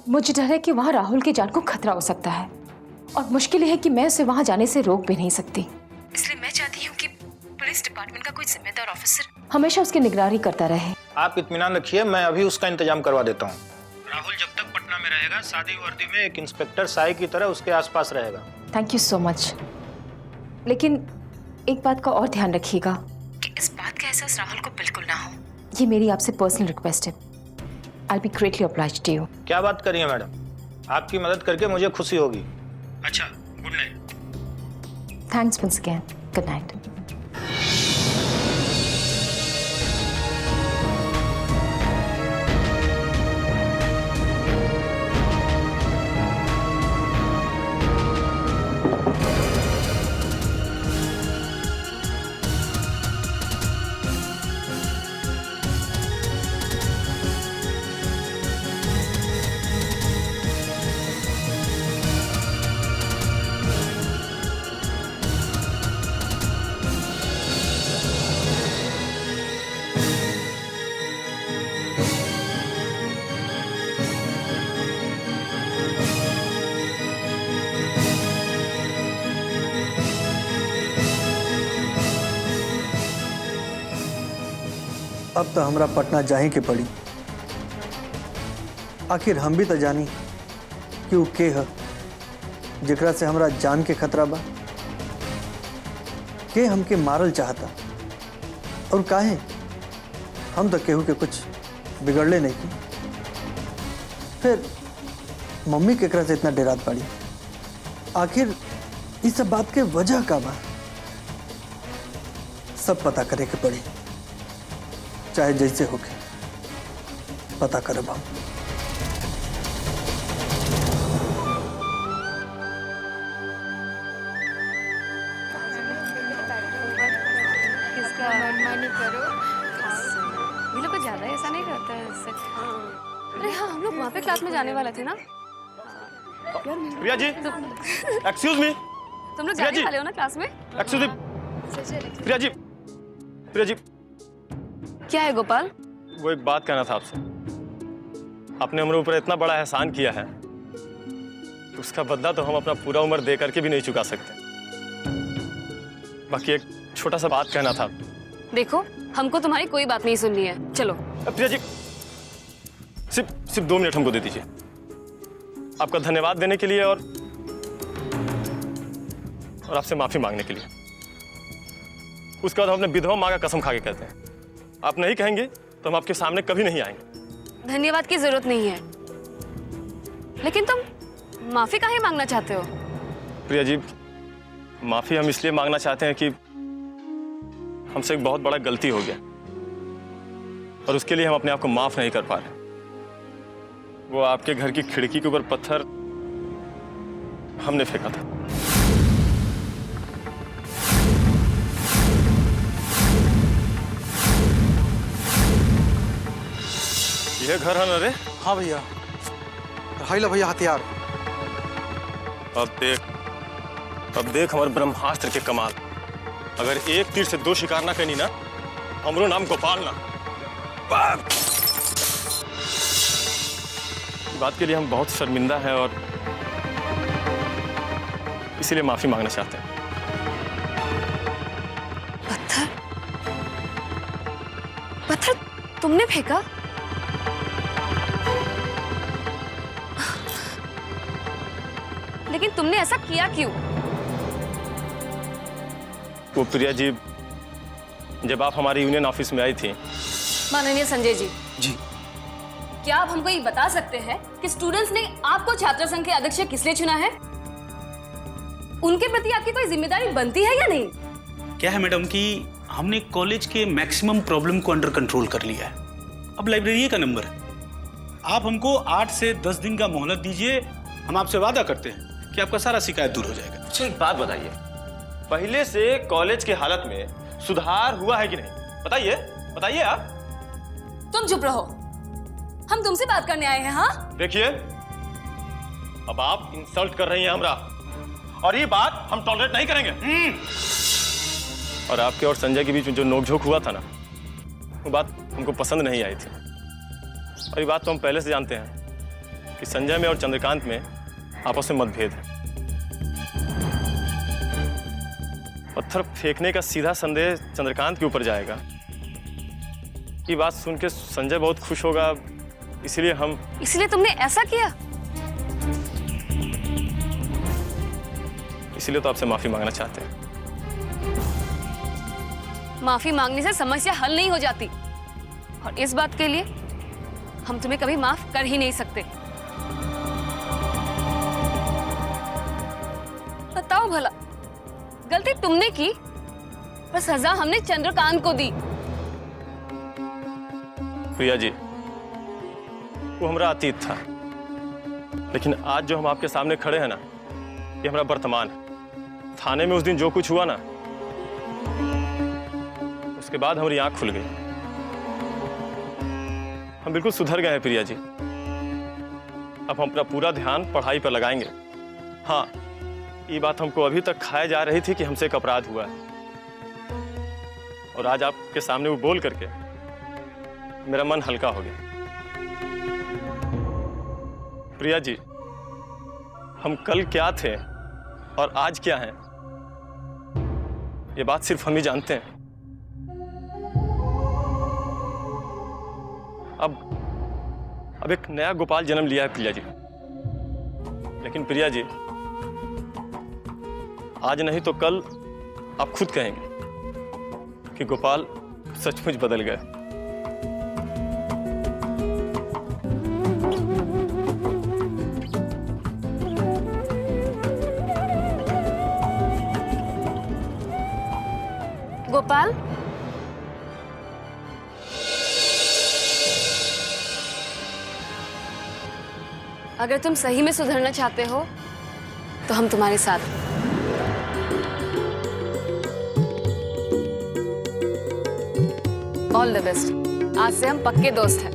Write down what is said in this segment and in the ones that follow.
मुझे डर है कि वहाँ राहुल की जान को खतरा हो सकता है और मुश्किल है कि मैं उसे वहाँ जाने से रोक भी नहीं सकती। इसलिए मैं चाहती हूँ कि पुलिस डिपार्टमेंट का कोई जिम्मेदार ऑफिसर हमेशा उसकी निगरानी करता रहे। आप इत्मीनान रखिए, मैं अभी उसका इंतजाम करवा देता हूँ। राहुल जब तक पटना में रहेगा सादी वर्दी में एक इंस्पेक्टर साई की तरह उसके आसपास रहेगा। Thank you so much. लेकिन एक बात का और ध्यान रखिएगा कि इस बात का एहसास राहुल को बिल्कुल ना हो। ये मेरी आपसे पर्सनल रिक्वेस्ट है। I be greatly obliged to you. क्या बात करी है मैडम, आपकी मदद करके मुझे खुशी होगी। अच्छा, good night. Thanks once again. Good night. अब तो हमरा पटना जाही के पड़ी। आखिर हम भी तो जानी कि वो के है जेकरा से हमरा जान के खतरा बा, के हमके मारल चाहता और काहे। हम तो केहू के कुछ बिगड़ले नहीं की, फिर मम्मी केकरा से इतना डरात पड़ी। आखिर इस सब बात के वजह का बा, सब पता करे के पड़ी। चाहे जैसे होके पता करब हम। किसका मनमानी करो। ये लोग को ज्यादा ऐसा नहीं करता है इससे। अरे हाँ, हम लोग वहाँ पे क्लास में जाने वाले थे ना। Priya ji, excuse me. तुम लोग जाने वाले हो ना क्लास में? Excuse me. प्रिया जी, प्रिया जी। क्या है गोपाल? वो एक बात कहना था आपसे। आपने हमारे ऊपर इतना बड़ा एहसान किया है, उसका बदला तो हम अपना पूरा उम्र दे करके भी नहीं चुका सकते। बाकी एक छोटा सा बात कहना था। देखो, हमको तुम्हारी कोई बात नहीं सुननी है, चलो। प्रिया जी, सिर्फ 2 मिनट हमको दे दीजिए, आपका धन्यवाद देने के लिए और आपसे माफी मांगने के लिए। उसके बाद हम अपने विधवा माँ का कसम खा के कहते हैं, आप नहीं कहेंगे तो हम आपके सामने कभी नहीं आएंगे। धन्यवाद की जरूरत नहीं है, लेकिन तुम माफी काहे मांगना चाहते हो? प्रिया जी, माफी हम इसलिए मांगना चाहते हैं कि हमसे एक बहुत बड़ा गलती हो गया और उसके लिए हम अपने आप को माफ नहीं कर पा रहे। वो आपके घर की खिड़की के ऊपर पत्थर हमने फेंका था। ये घर है ना रे? हाँ भैया, हाइला भैया हथियार। अब देख हमारे ब्रह्मास्त्र के कमाल। अगर एक तीर से 2 शिकार ना करनी ना, हमरो नाम गोपाल ना। बात के लिए हम बहुत शर्मिंदा हैं और इसीलिए माफी मांगना चाहते हैं। पत्थर तुमने फेंका? लेकिन तुमने ऐसा किया क्यों? वो प्रिया जी, जब आप हमारे यूनियन ऑफिस में आई थी। माननीय संजय जी, जी, क्या आप हमको ये बता सकते हैं कि स्टूडेंट्स ने आपको छात्र संघ के अध्यक्ष किस लिए चुना है? उनके प्रति आपकी कोई जिम्मेदारी बनती है या नहीं? क्या है मैडम कि हमने कॉलेज के मैक्सिमम प्रॉब्लम को अंडर कंट्रोल कर लिया है। अब लाइब्रेरी का नंबर है, आप हमको 8 से 10 दिन का मोहलत दीजिए। हम आपसे वादा करते हैं कि आपका सारा शिकायत दूर हो जाएगा। अच्छा, एक बात बताइए, पहले से कॉलेज के हालत में सुधार हुआ है कि नहीं? बताइए बताइए आप। तुम चुप रहो, हम तुमसे बात करने आए हैं। हाँ देखिए, अब आप इंसल्ट कर रही हैं हमरा, और ये बात हम टॉलरेट नहीं करेंगे। और आपके और संजय के बीच में जो नोकझोंक हुआ था ना, वो बात हमको पसंद नहीं आई थी। और ये बात तो हम पहले से जानते हैं कि संजय में और चंद्रकांत में आपस में मतभेद है। पत्थर फेंकने का सीधा संदेह चंद्रकांत के ऊपर जाएगा। ये बात सुन के संजय बहुत खुश होगा, इसलिए तुमने ऐसा किया? इसलिए तो आपसे माफी मांगना चाहते हैं। माफी मांगने से समस्या हल नहीं हो जाती, और इस बात के लिए हम तुम्हें कभी माफ कर ही नहीं सकते। बताओ भला, गलती तुमने की पर सजा हमने चंद्रकांत को दी। प्रिया जी, वो हमारा अतीत था, लेकिन आज जो हम आपके सामने खड़े हैं ना, ये हमारा वर्तमान है। थाने में उस दिन जो कुछ हुआ ना, उसके बाद हमारी आंख खुल गई। हम बिल्कुल सुधर गए हैं प्रिया जी। अब हम अपना पूरा ध्यान पढ़ाई पर लगाएंगे। हाँ, ये बात हमको अभी तक खाए जा रही थी कि हमसे एक अपराध हुआ है, और आज आपके सामने वो बोल करके मेरा मन हल्का हो गया। प्रिया जी, हम कल क्या थे और आज क्या हैं, ये बात सिर्फ हम ही जानते हैं। अब एक नया गोपाल जन्म लिया है प्रिया जी। लेकिन प्रिया जी, आज नहीं तो कल आप खुद कहेंगे कि गोपाल सचमुच बदल गए। गोपाल, अगर तुम सही में सुधरना चाहते हो तो हम तुम्हारे साथ हैं। All the best. आज से हम पक्के दोस्त हैं।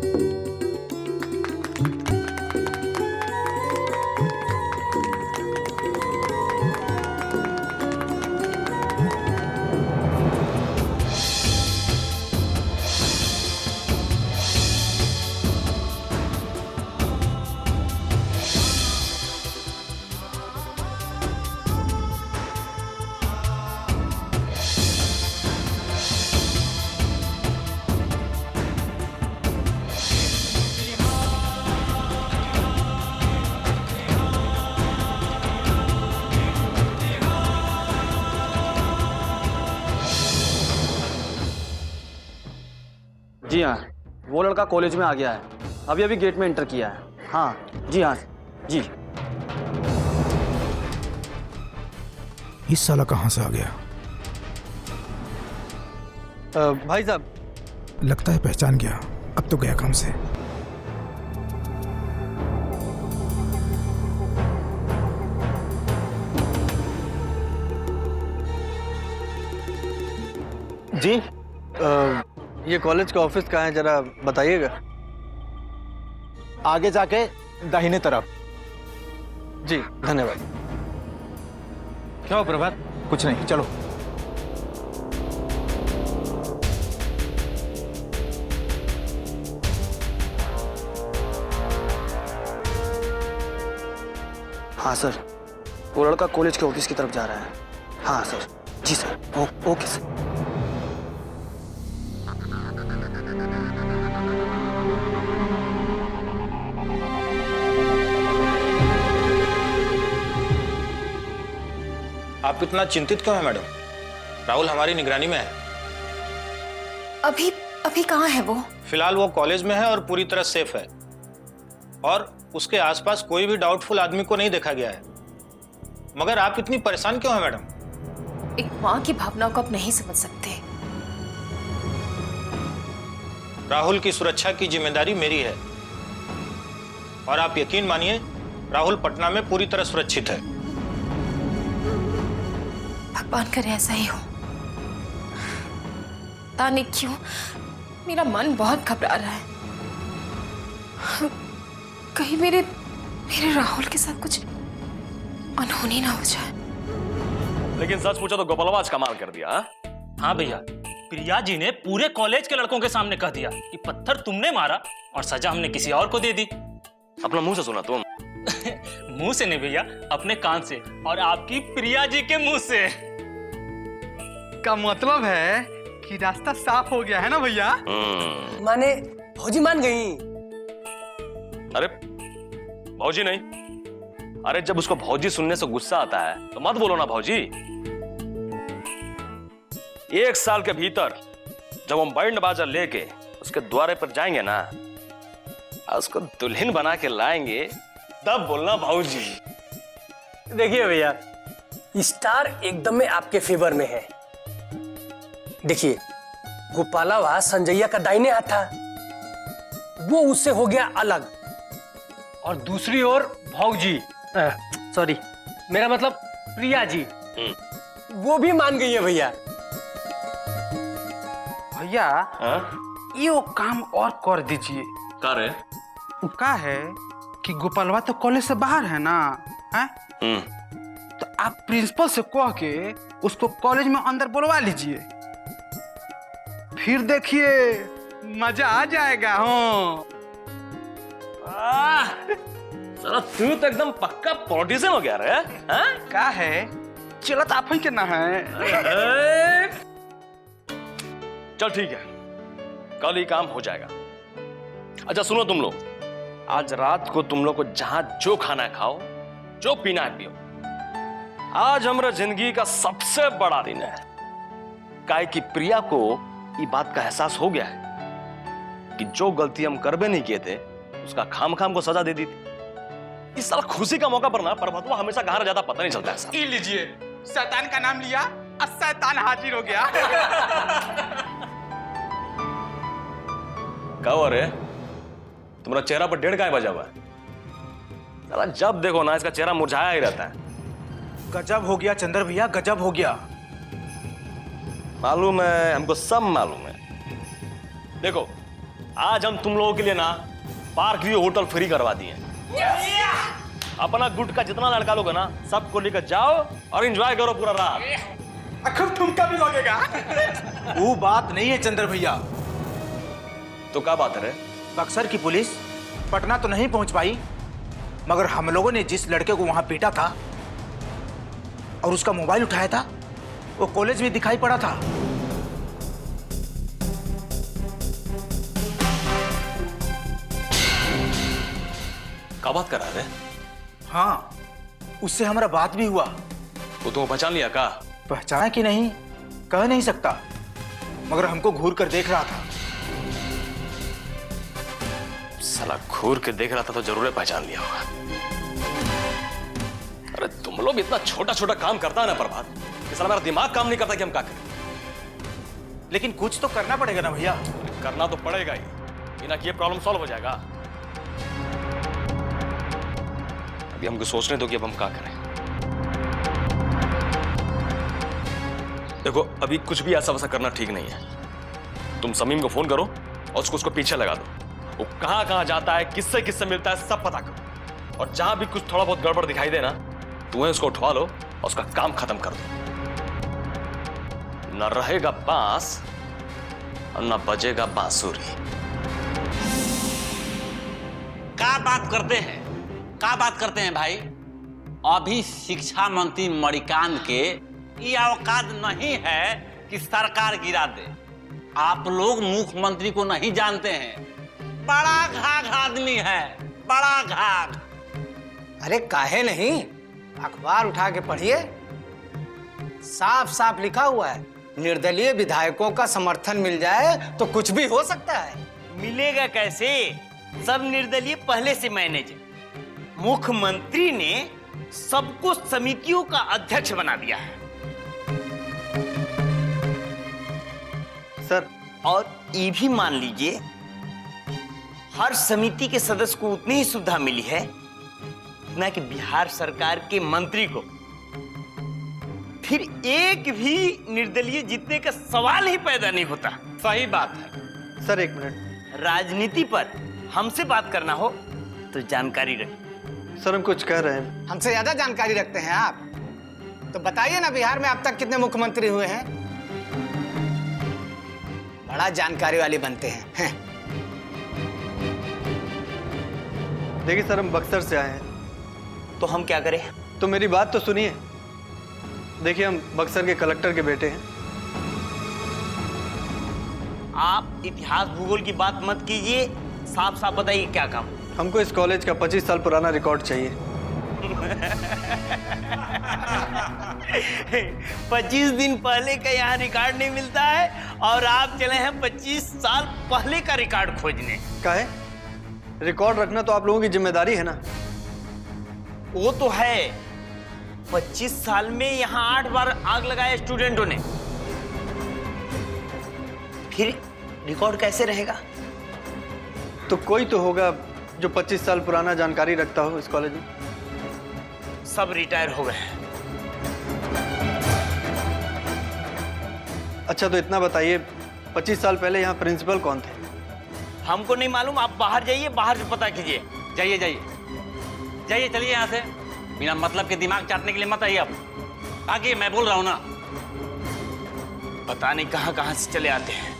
जी हाँ, वो लड़का कॉलेज में आ गया है। अभी अभी गेट में एंटर किया है। हाँ जी, हाँ जी। इस साला कहाँ से आ गया? भाई साहब, लगता है पहचान गया। अब तो गया काम से। जी, ये कॉलेज का ऑफिस कहाँ है, जरा बताइएगा। आगे जाके दाहिने तरफ। जी धन्यवाद। क्या हो प्रभात? कुछ नहीं, चलो। हाँ सर, वो लड़का कॉलेज के ऑफिस की तरफ जा रहा है। हाँ सर। जी सर। Okay sir. आप इतना चिंतित क्यों हैं मैडम? राहुल हमारी निगरानी में है। अभी अभी कहाँ है वो? फिलहाल वो कॉलेज में है और पूरी तरह सेफ है, और उसके आसपास कोई भी डाउटफुल आदमी को नहीं देखा गया है। मगर आप इतनी परेशान क्यों हैं मैडम? एक माँ की भावनाओं को आप नहीं समझ सकते। राहुल की सुरक्षा की जिम्मेदारी मेरी है, और आप यकीन मानिए राहुल पटना में पूरी तरह सुरक्षित है। भगवान करे ऐसा ही हो। पता नहीं क्यों मेरा मन बहुत घबरा रहा है। कहीं मेरे राहुल के साथ कुछ अनहोनी ना हो जाए। लेकिन सच पूछो तो गोपालवा आज कमाल कर दिया। हाँ भैया, प्रिया जी ने पूरे कॉलेज के लड़कों के सामने कह दिया कि पत्थर तुमने मारा और सजा हमने किसी और को दे दी। अपना मुंह से सुना तुम? मुंह से नहीं भैया, अपने कान से, और आपकी प्रिया जी के मुंह से। का मतलब है कि रास्ता साफ हो गया है ना भैया? माने भौजी मान गई? अरे भौजी नहीं, अरे जब उसको भौजी सुनने से गुस्सा आता है तो मत बोलो ना भौजी। 1 साल के भीतर जब हम बैंड बाजा लेके उसके द्वारे पर जाएंगे ना, उसको दुल्हन बना के लाएंगे, तब बोलना भौजी। देखिए भैया, स्टार एकदम में आपके फेवर में है। देखिए, गोपालावा संजैया का दाहिने हाथ था, वो उससे हो गया अलग। और दूसरी ओर भौजी, सॉरी मेरा मतलब प्रिया जी, वो भी मान गई है भैया। भैया ये वो काम और कर दीजिए। का रे? का है कि गोपालवा तो कॉलेज से बाहर है ना, है? तो आप प्रिंसिपल से कह के उसको कॉलेज में अंदर बुलवा लीजिए, फिर देखिए मजा आ जाएगा। साला तू तो एकदम पक्का पॉलिटिशियन हो गया रे। का है चलत आप ही के ना है। चल ठीक है, कल ही काम हो जाएगा। अच्छा सुनो तुम लोग, आज रात को तुम लोग को जहां जो खाना है खाओ, जो पीना है पियो। आज हमारा जिंदगी का सबसे बड़ा दिन है, काहे कि प्रिया को ये बात का एहसास हो गया है कि जो गलती हम करबे नहीं किए थे उसका खाम खाम को सजा दे दी थी। इस साल खुशी का मौका पर ना परभतवा हमेशा कहां रह जाता पता नहीं चलता ऐसा। ये लीजिए, शैतान का नाम लिया और शैतान हाजिर हो गया। कहो अरे तुम्हारा चेहरा पर 1.5 गाय बजा हुआ है? साला जब देखो ना इसका चेहरा मुरझाया ही रहता है। गजब हो गया चंद्र भैया, गजब हो गया। मालूम है, हमको सब मालूम है। देखो आज हम तुम लोगों के लिए ना पार्क व्यू होटल फ्री करवा दिए। अपना गुट का जितना लड़का लोग है ना, सबको लेकर जाओ और एंजॉय करो पूरा रात। खूब ठुमका भी लगेगा। वो बात नहीं है चंद्र भैया। तो क्या बात है रे? बक्सर की पुलिस पटना तो नहीं पहुंच पाई, मगर हम लोगों ने जिस लड़के को वहां पीटा था और उसका मोबाइल उठाया था, वो कॉलेज में दिखाई पड़ा था। क्या बात कर रहा है? हाँ, उससे हमारा बात भी हुआ। वो तुम्हें पहचान लिया का? पहचाना कि नहीं कह नहीं सकता, मगर हमको घूर कर देख रहा था। साला घूर के देख रहा था तो जरूर पहचान लिया होगा। अरे तुम लोग इतना छोटा छोटा काम करता है ना प्रभात, कि साला मेरा दिमाग काम नहीं करता कि हम क्या करें। लेकिन कुछ तो करना पड़ेगा ना भैया। करना तो पड़ेगा ही, बिना किए प्रॉब्लम सॉल्व हो जाएगा। अभी हमको सोचने दो कि अब हम क्या करें। देखो अभी कुछ भी ऐसा वैसा करना ठीक नहीं है। तुम समीम को फोन करो और उसको पीछे लगा दो। वो कहां कहां जाता है, किससे किससे मिलता है, सब पता करो। और जहां भी कुछ थोड़ा बहुत गड़बड़ दिखाई दे ना, तुम्हें उसको उठवा लो और उसका काम खत्म कर दो। न रहेगा बांस और न बजेगा बांसुरी। क्या बात करते हैं भाई? अभी शिक्षा मंत्री मणिकांत के ये औकात नहीं है कि सरकार गिरा दे। आप लोग मुख्यमंत्री को नहीं जानते हैं, बड़ा घाघ आदमी है, बड़ा घाघ। अरे काहे नहीं, अखबार उठा के पढ़िए, साफ साफ लिखा हुआ है, निर्दलीय विधायकों का समर्थन मिल जाए तो कुछ भी हो सकता है। मिलेगा कैसे? सब निर्दलीय पहले से मैनेज। मुख्यमंत्री ने सबको समितियों का अध्यक्ष बना दिया है सर। और ये भी मान लीजिए हर समिति के सदस्य को उतनी ही सुविधा मिली है ना कि बिहार सरकार के मंत्री को। फिर एक भी निर्दलीय जीतने का सवाल ही पैदा नहीं होता। सही बात है सर। 1 मिनट। राजनीति पर हमसे बात करना हो तो जानकारी रखें। सर हम कुछ कह रहे हैं। हमसे ज्यादा जानकारी रखते हैं आप, तो बताइए ना, बिहार में अब तक कितने मुख्यमंत्री हुए हैं? बड़ा जानकारी वाले बनते हैं। देखिए सर, हम बक्सर से आए हैं। तो हम क्या करें? तो मेरी बात तो सुनिए। देखिए, हम बक्सर के कलेक्टर के बेटे हैं। आप इतिहास भूगोल की बात मत कीजिए, साफ साफ बताइए क्या काम। हमको इस कॉलेज का 25 साल पुराना रिकॉर्ड चाहिए। 25 दिन पहले का यहाँ रिकॉर्ड नहीं मिलता है और आप चले हैं 25 साल पहले का रिकॉर्ड खोजने। काहे? रिकॉर्ड रखना तो आप लोगों की जिम्मेदारी है ना। वो तो है। 25 साल में यहाँ 8 बार आग लगाया स्टूडेंटों ने, फिर रिकॉर्ड कैसे रहेगा? तो कोई तो होगा जो 25 साल पुराना जानकारी रखता हो इस कॉलेज में। सब रिटायर हो गए। अच्छा, तो इतना बताइए, 25 साल पहले यहाँ प्रिंसिपल कौन थे? हमको नहीं मालूम, आप बाहर जाइए, बाहर से पता कीजिए। जाइए जाइए जाइए, चलिए यहाँ से। बिना मतलब के दिमाग चाटने के लिए मत आइए आप। आगे मैं बोल रहा हूँ ना। पता नहीं कहाँ कहाँ से चले आते हैं।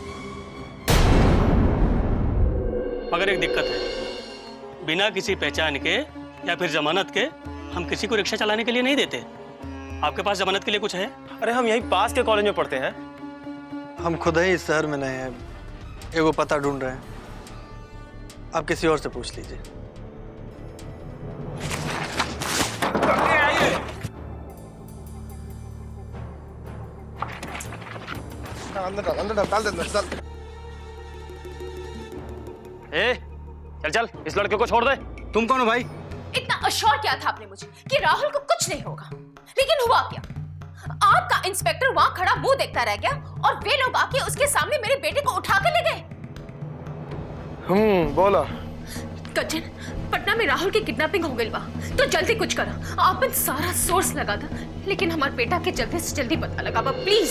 मगर एक दिक्कत है, बिना किसी पहचान के या फिर जमानत के हम किसी को रिक्शा चलाने के लिए नहीं देते। आपके पास जमानत के लिए कुछ है? अरे हम यहीं पास के कॉलेज में पढ़ते हैं। हम खुद ही इस शहर में नए हैं, एगो पता ढूंढ रहे हैं। आप किसी और से पूछ लीजिए। ए, चल चल, इस लड़के को छोड़ दे। तुम कौन हो भाई? इतना अश्योर किया था आपने मुझे कि राहुल को कुछ नहीं होगा, लेकिन हुआ क्या? आपका इंस्पेक्टर वहां खड़ा मुंह देखता रह गया और वे लोग आके उसके सामने मेरे बेटे को उठा के ले गए। बोला। कजिन, पटना में राहुल की किडनैपिंग हो गई बा, तो जल्दी कुछ करा। आपन सारा सोर्स लगा था, लेकिन हमारे बेटा के जल्दी से जल्दी पता लगा बा, प्लीज।